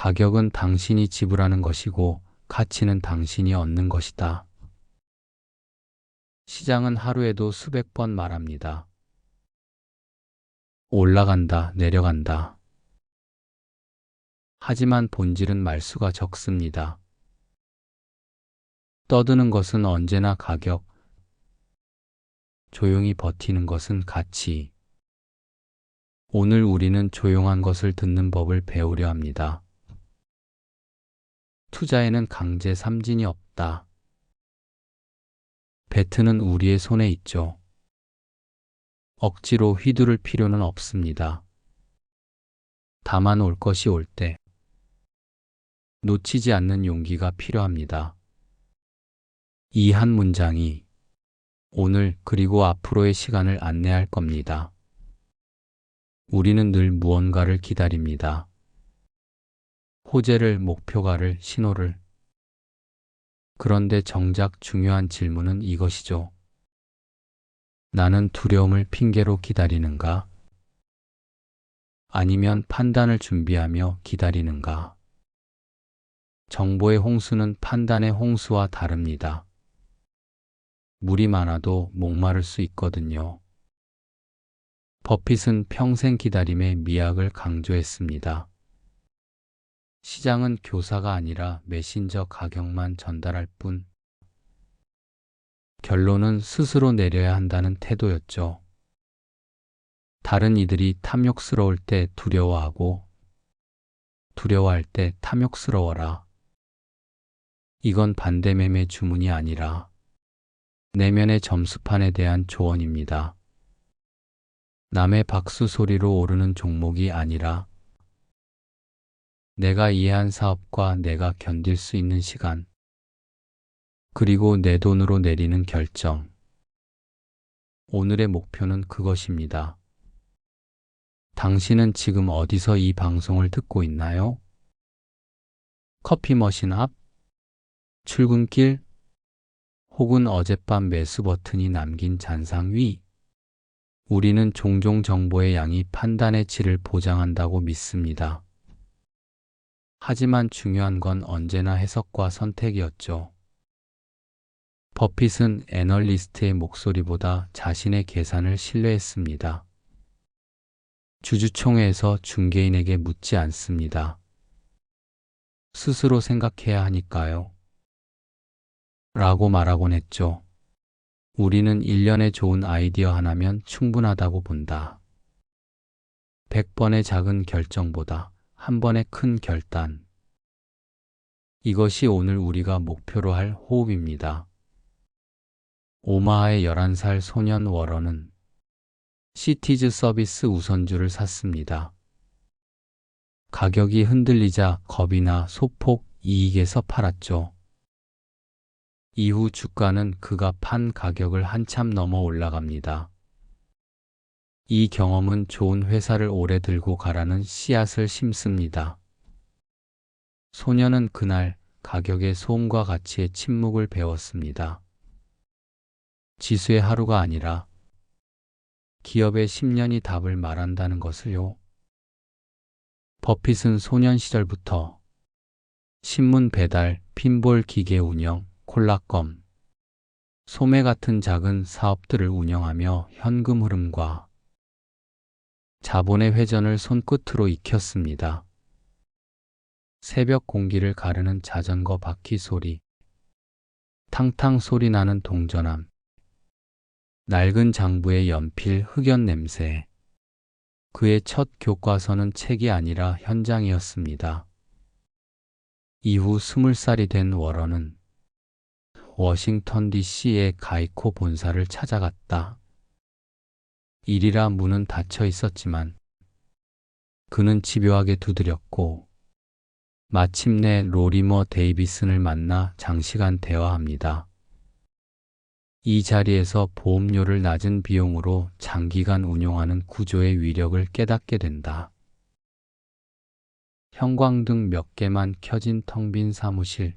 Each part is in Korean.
가격은 당신이 지불하는 것이고 가치는 당신이 얻는 것이다. 시장은 하루에도 수백 번 말합니다. 올라간다, 내려간다. 하지만 본질은 말수가 적습니다. 떠드는 것은 언제나 가격, 조용히 버티는 것은 가치. 오늘 우리는 조용한 것을 듣는 법을 배우려 합니다. 투자에는 강제 삼진이 없다. 배트는 우리의 손에 있죠. 억지로 휘두를 필요는 없습니다. 다만 올 것이 올 때 놓치지 않는 용기가 필요합니다. 이 한 문장이 오늘 그리고 앞으로의 시간을 안내할 겁니다. 우리는 늘 무언가를 기다립니다. 호재를, 목표가를, 신호를. 그런데 정작 중요한 질문은 이것이죠. 나는 두려움을 핑계로 기다리는가? 아니면 판단을 준비하며 기다리는가? 정보의 홍수는 판단의 홍수와 다릅니다. 물이 많아도 목마를 수 있거든요. 버핏은 평생 기다림의 미학을 강조했습니다. 시장은 교사가 아니라 메신저 가격만 전달할 뿐. 결론은 스스로 내려야 한다는 태도였죠. 다른 이들이 탐욕스러울 때 두려워하고 두려워할 때 탐욕스러워라. 이건 반대매매 주문이 아니라 내면의 점수판에 대한 조언입니다. 남의 박수 소리로 오르는 종목이 아니라 내가 이해한 사업과 내가 견딜 수 있는 시간, 그리고 내 돈으로 내리는 결정. 오늘의 목표는 그것입니다. 당신은 지금 어디서 이 방송을 듣고 있나요? 커피 머신 앞? 출근길? 혹은 어젯밤 매수 버튼이 남긴 잔상 위? 우리는 종종 정보의 양이 판단의 질을 보장한다고 믿습니다. 하지만 중요한 건 언제나 해석과 선택이었죠. 버핏은 애널리스트의 목소리보다 자신의 계산을 신뢰했습니다. 주주총회에서 중개인에게 묻지 않습니다. 스스로 생각해야 하니까요. 라고 말하곤 했죠. 우리는 1년에 좋은 아이디어 하나면 충분하다고 본다. 100번의 작은 결정보다 한 번의 큰 결단. 이것이 오늘 우리가 목표로 할 호흡입니다. 오마하의 11살 소년 워런은 시티즈 서비스 우선주를 샀습니다. 가격이 흔들리자 겁이나 소폭 이익에서 팔았죠. 이후 주가는 그가 판 가격을 한참 넘어 올라갑니다. 이 경험은 좋은 회사를 오래 들고 가라는 씨앗을 심습니다. 소년은 그날 가격의 소음과 가치의 침묵을 배웠습니다. 지수의 하루가 아니라 기업의 10년이 답을 말한다는 것을요. 버핏은 소년 시절부터 신문 배달, 핀볼 기계 운영, 콜라껌, 소매 같은 작은 사업들을 운영하며 현금 흐름과 자본의 회전을 손끝으로 익혔습니다. 새벽 공기를 가르는 자전거 바퀴 소리, 탕탕 소리 나는 동전함, 낡은 장부의 연필 흑연 냄새. 그의 첫 교과서는 책이 아니라 현장이었습니다. 이후 20살이 된 워런은 워싱턴 DC의 가이코 본사를 찾아갔다. 일이라 문은 닫혀 있었지만 그는 집요하게 두드렸고 마침내 로리머 데이비슨을 만나 장시간 대화합니다. 이 자리에서 보험료를 낮은 비용으로 장기간 운용하는 구조의 위력을 깨닫게 된다. 형광등 몇 개만 켜진 텅 빈 사무실,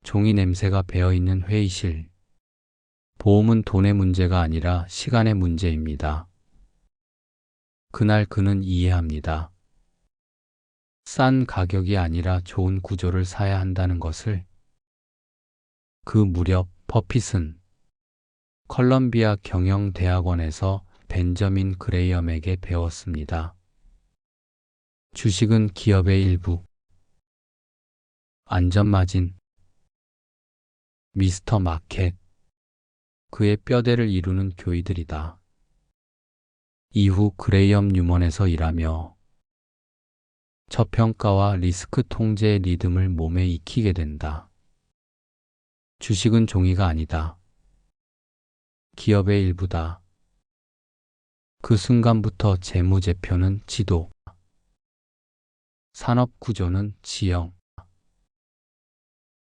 종이 냄새가 배어있는 회의실. 보험은 돈의 문제가 아니라 시간의 문제입니다. 그날 그는 이해합니다. 싼 가격이 아니라 좋은 구조를 사야 한다는 것을. 그 무렵 버핏은 컬럼비아 경영대학원에서 벤저민 그레이엄에게 배웠습니다. 주식은 기업의 일부, 안전마진, 미스터 마켓, 그의 뼈대를 이루는 교의들이다. 이후 그레이엄 뉴먼에서 일하며 저평가와 리스크 통제의 리듬을 몸에 익히게 된다. 주식은 종이가 아니다. 기업의 일부다. 그 순간부터 재무제표는 지도, 산업구조는 지형,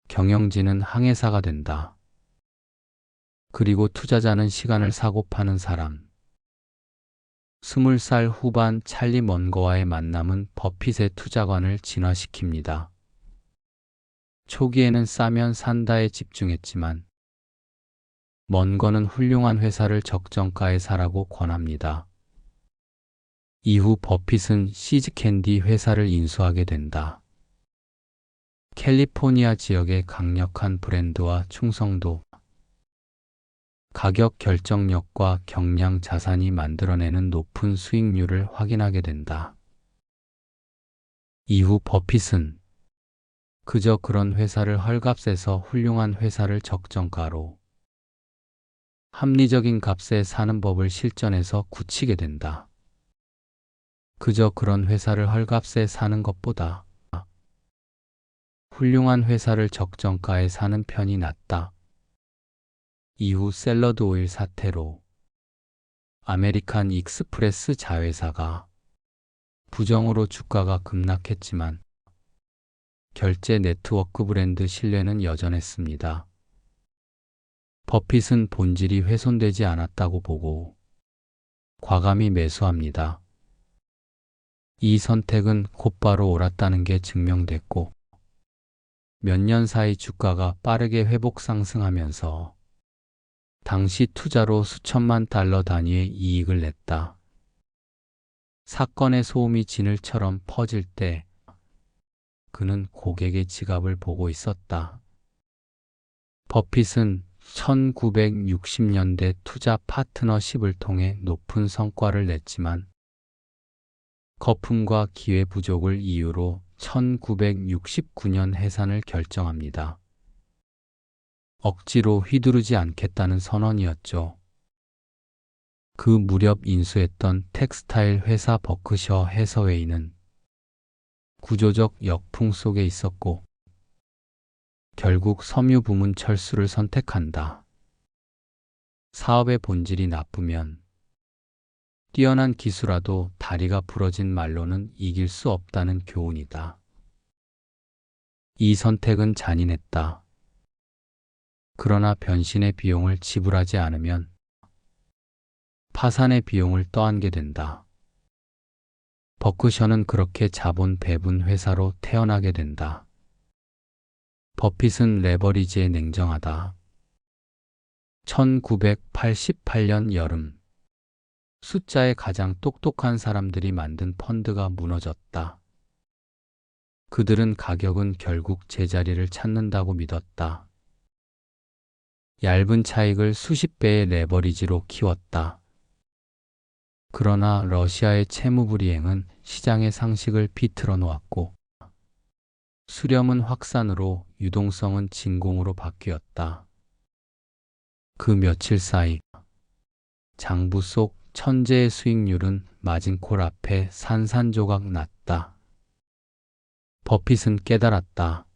경영진은 항해사가 된다. 그리고 투자자는 시간을 사고 파는 사람. 20살 후반 찰리 먼거와의 만남은 버핏의 투자관을 진화시킵니다. 초기에는 싸면 산다에 집중했지만 먼거는 훌륭한 회사를 적정가에 사라고 권합니다. 이후 버핏은 시즈캔디 회사를 인수하게 된다. 캘리포니아 지역의 강력한 브랜드와 충성도, 가격 결정력과 경량 자산이 만들어내는 높은 수익률을 확인하게 된다. 이후 버핏은 그저 그런 회사를 헐값에서 훌륭한 회사를 적정가로, 합리적인 값에 사는 법을 실전에서 굳히게 된다. 그저 그런 회사를 헐값에 사는 것보다 훌륭한 회사를 적정가에 사는 편이 낫다. 이후 샐러드 오일 사태로 아메리칸 익스프레스 자회사가 부정으로 주가가 급락했지만 결제 네트워크 브랜드 신뢰는 여전했습니다. 버핏은 본질이 훼손되지 않았다고 보고 과감히 매수합니다. 이 선택은 곧바로 옳았다는 게 증명됐고 몇 년 사이 주가가 빠르게 회복 상승하면서 당시 투자로 수천만 달러 단위의 이익을 냈다. 사건의 소음이 진을처럼 퍼질 때 그는 고객의 지갑을 보고 있었다. 버핏은 1960년대 투자 파트너십을 통해 높은 성과를 냈지만 거품과 기회 부족을 이유로 1969년 해산을 결정합니다. 억지로 휘두르지 않겠다는 선언이었죠. 그 무렵 인수했던 텍스타일 회사 버크셔 해서웨이는 구조적 역풍 속에 있었고 결국 섬유 부문 철수를 선택한다. 사업의 본질이 나쁘면 뛰어난 기술라도 다리가 부러진 말로는 이길 수 없다는 교훈이다. 이 선택은 잔인했다. 그러나 변신의 비용을 지불하지 않으면 파산의 비용을 떠안게 된다. 버크셔는 그렇게 자본 배분 회사로 태어나게 된다. 버핏은 레버리지에 냉정하다. 1988년 여름, 숫자에 가장 똑똑한 사람들이 만든 펀드가 무너졌다. 그들은 가격은 결국 제자리를 찾는다고 믿었다. 얇은 차익을 수십 배의 레버리지로 키웠다. 그러나 러시아의 채무불이행은 시장의 상식을 비틀어 놓았고 수렴은 확산으로 유동성은 진공으로 바뀌었다. 그 며칠 사이 장부 속 천재의 수익률은 마진콜 앞에 산산조각 났다. 버핏은 깨달았다.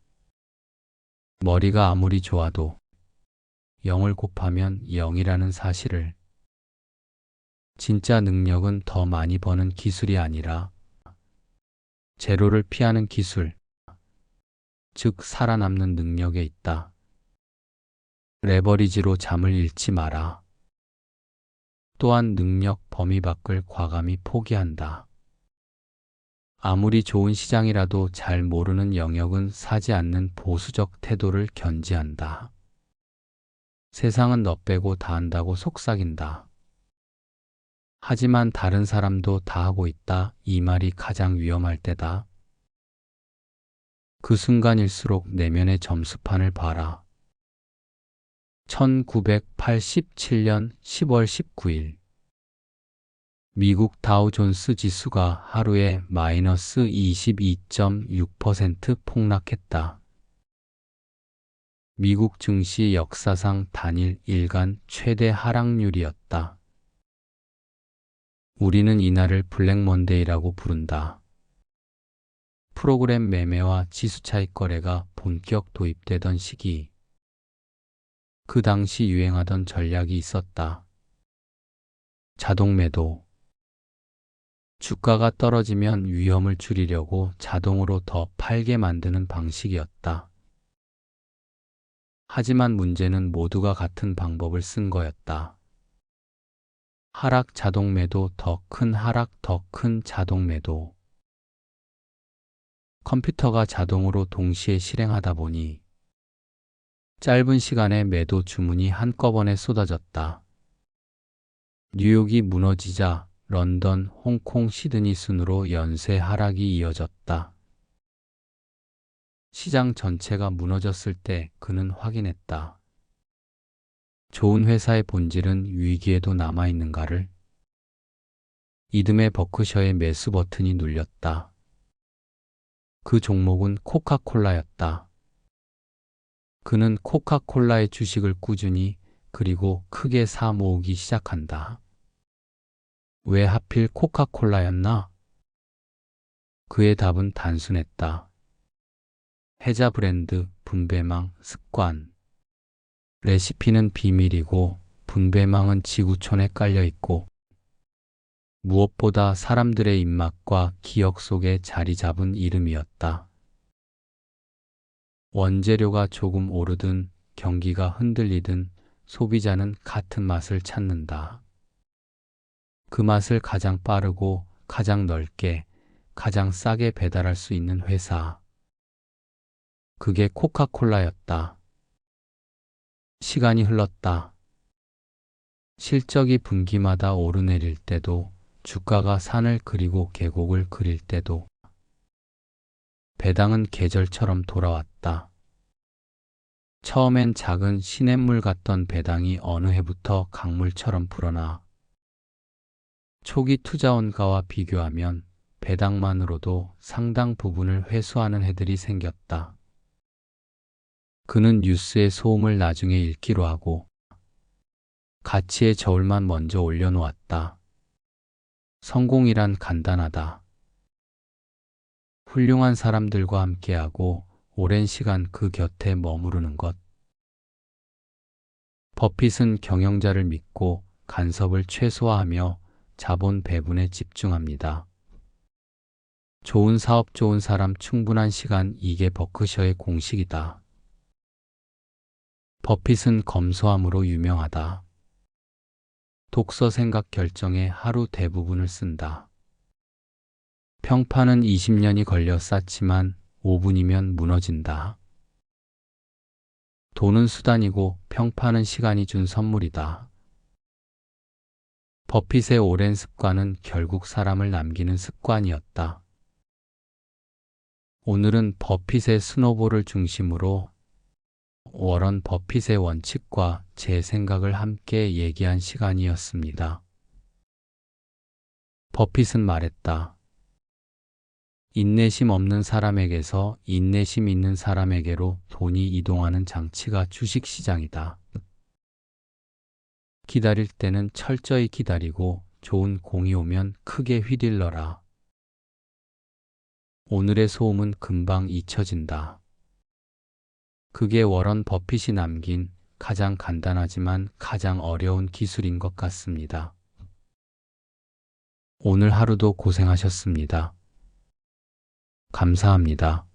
머리가 아무리 좋아도 0을 곱하면 0이라는 사실을. 진짜 능력은 더 많이 버는 기술이 아니라 제로를 피하는 기술, 즉 살아남는 능력에 있다. 레버리지로 잠을 잃지 마라. 또한 능력 범위 밖을 과감히 포기한다. 아무리 좋은 시장이라도 잘 모르는 영역은 사지 않는 보수적 태도를 견지한다. 세상은 너 빼고 다 한다고 속삭인다. 하지만 다른 사람도 다 하고 있다. 이 말이 가장 위험할 때다. 그 순간일수록 내면의 점수판을 봐라. 1987년 10월 19일 미국 다우존스 지수가 하루에 마이너스 22.6% 폭락했다. 미국 증시 역사상 단일 일간 최대 하락률이었다. 우리는 이날을 블랙 먼데이라고 부른다. 프로그램 매매와 지수 차익 거래가 본격 도입되던 시기, 그 당시 유행하던 전략이 있었다. 자동 매도. 주가가 떨어지면 위험을 줄이려고 자동으로 더 팔게 만드는 방식이었다. 하지만 문제는 모두가 같은 방법을 쓴 거였다. 하락 자동 매도, 더 큰 하락, 더 큰 자동 매도. 컴퓨터가 자동으로 동시에 실행하다 보니 짧은 시간에 매도 주문이 한꺼번에 쏟아졌다. 뉴욕이 무너지자 런던, 홍콩, 시드니 순으로 연쇄 하락이 이어졌다. 시장 전체가 무너졌을 때 그는 확인했다. 좋은 회사의 본질은 위기에도 남아있는가를. 이듬해 버크셔의 매수 버튼이 눌렸다. 그 종목은 코카콜라였다. 그는 코카콜라의 주식을 꾸준히 그리고 크게 사 모으기 시작한다. 왜 하필 코카콜라였나? 그의 답은 단순했다. 해자 브랜드, 분배망, 습관. 레시피는 비밀이고 분배망은 지구촌에 깔려있고 무엇보다 사람들의 입맛과 기억 속에 자리 잡은 이름이었다. 원재료가 조금 오르든 경기가 흔들리든 소비자는 같은 맛을 찾는다. 그 맛을 가장 빠르고 가장 넓게, 가장 싸게 배달할 수 있는 회사. 그게 코카콜라였다. 시간이 흘렀다. 실적이 분기마다 오르내릴 때도, 주가가 산을 그리고 계곡을 그릴 때도 배당은 계절처럼 돌아왔다. 처음엔 작은 시냇물 같던 배당이 어느 해부터 강물처럼 불어나 초기 투자원가와 비교하면 배당만으로도 상당 부분을 회수하는 해들이 생겼다. 그는 뉴스의 소음을 나중에 읽기로 하고 가치의 저울만 먼저 올려놓았다. 성공이란 간단하다. 훌륭한 사람들과 함께하고 오랜 시간 그 곁에 머무르는 것. 버핏은 경영자를 믿고 간섭을 최소화하며 자본 배분에 집중합니다. 좋은 사업, 좋은 사람, 충분한 시간, 이게 버크셔의 공식이다. 버핏은 검소함으로 유명하다. 독서, 생각, 결정에 하루 대부분을 쓴다. 평판은 20년이 걸려 쌓지만 5분이면 무너진다. 돈은 수단이고 평판은 시간이 준 선물이다. 버핏의 오랜 습관은 결국 사람을 남기는 습관이었다. 오늘은 버핏의 스노볼을 중심으로 워런 버핏의 원칙과 제 생각을 함께 얘기한 시간이었습니다. 버핏은 말했다. 인내심 없는 사람에게서 인내심 있는 사람에게로 돈이 이동하는 장치가 주식시장이다. 기다릴 때는 철저히 기다리고 좋은 공이 오면 크게 휘둘러라. 오늘의 소음은 금방 잊혀진다. 그게 워런 버핏이 남긴 가장 간단하지만 가장 어려운 기술인 것 같습니다. 오늘 하루도 고생하셨습니다. 감사합니다.